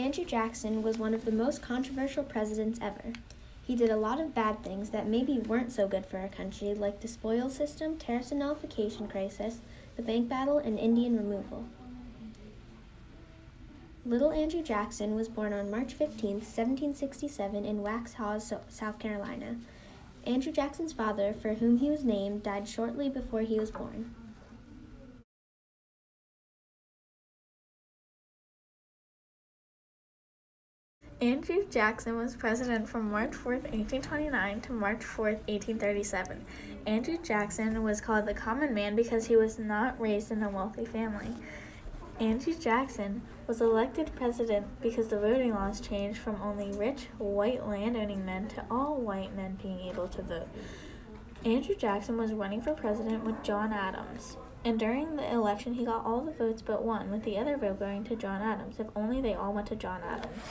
Andrew Jackson was one of the most controversial presidents ever. He did a lot of bad things that maybe weren't so good for our country, like the spoils system, tariffs and nullification crisis, the bank battle, and Indian removal. Little Andrew Jackson was born on March 15, 1767 in Waxhaw, South Carolina. Andrew Jackson's father, for whom he was named, died shortly before he was born. Andrew Jackson was president from March 4, 1829 to March 4, 1837. Andrew Jackson was called the common man because he was not raised in a wealthy family. Andrew Jackson was elected president because the voting laws changed from only rich, white landowning men to all white men being able to vote. Andrew Jackson was running for president with John Adams. And during the election, he got all the votes but one, with the other vote going to John Adams, if only they all went to John Adams.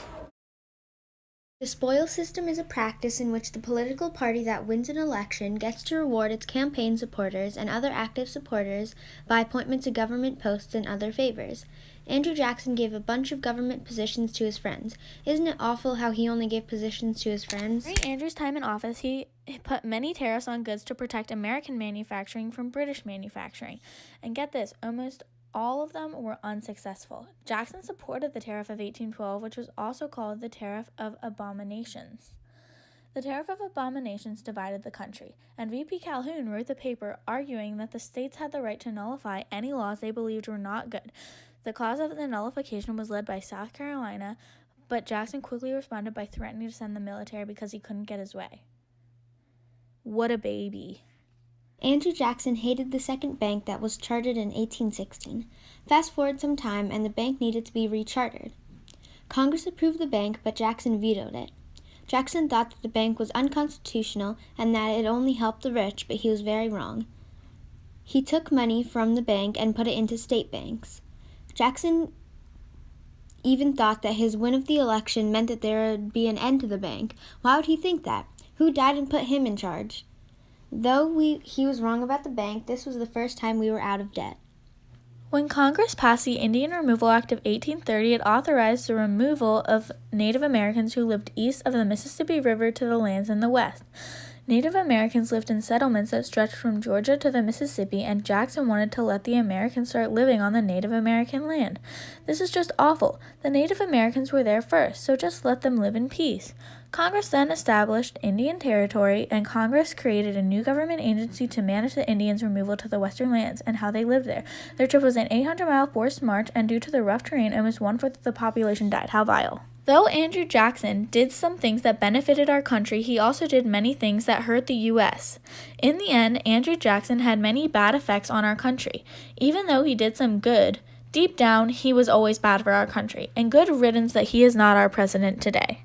The spoils system is a practice in which the political party that wins an election gets to reward its campaign supporters and other active supporters by appointment to government posts and other favors. Andrew Jackson gave a bunch of government positions to his friends. Isn't it awful how he only gave positions to his friends? During Andrew's time in office, he put many tariffs on goods to protect American manufacturing from British manufacturing. And get this, almost all of them were unsuccessful. Jackson supported the Tariff of 1812, which was also called the Tariff of Abominations. The Tariff of Abominations divided the country, and V.P. Calhoun wrote the paper arguing that the states had the right to nullify any laws they believed were not good. The cause of the nullification was led by South Carolina, but Jackson quickly responded by threatening to send the military because he couldn't get his way. What a baby. Andrew Jackson hated the second bank that was chartered in 1816. Fast forward some time, and the bank needed to be rechartered. Congress approved the bank, but Jackson vetoed it. Jackson thought that the bank was unconstitutional and that it only helped the rich, but he was very wrong. He took money from the bank and put it into state banks. Jackson even thought that his win of the election meant that there would be an end to the bank. Why would he think that? Who died and put him in charge? Though he was wrong about the bank, this was the first time we were out of debt. When Congress passed the Indian Removal Act of 1830, it authorized the removal of Native Americans who lived east of the Mississippi River to the lands in the west. Native Americans lived in settlements that stretched from Georgia to the Mississippi, and Jackson wanted to let the Americans start living on the Native American land. This is just awful. The Native Americans were there first, so just let them live in peace. Congress then established Indian Territory, and Congress created a new government agency to manage the Indians' removal to the western lands and how they lived there. Their trip was an 800-mile forced march, and due to the rough terrain, almost 1/4 of the population died. How vile. Though Andrew Jackson did some things that benefited our country, he also did many things that hurt the U.S. In the end, Andrew Jackson had many bad effects on our country. Even though he did some good, deep down, he was always bad for our country, and good riddance that he is not our president today.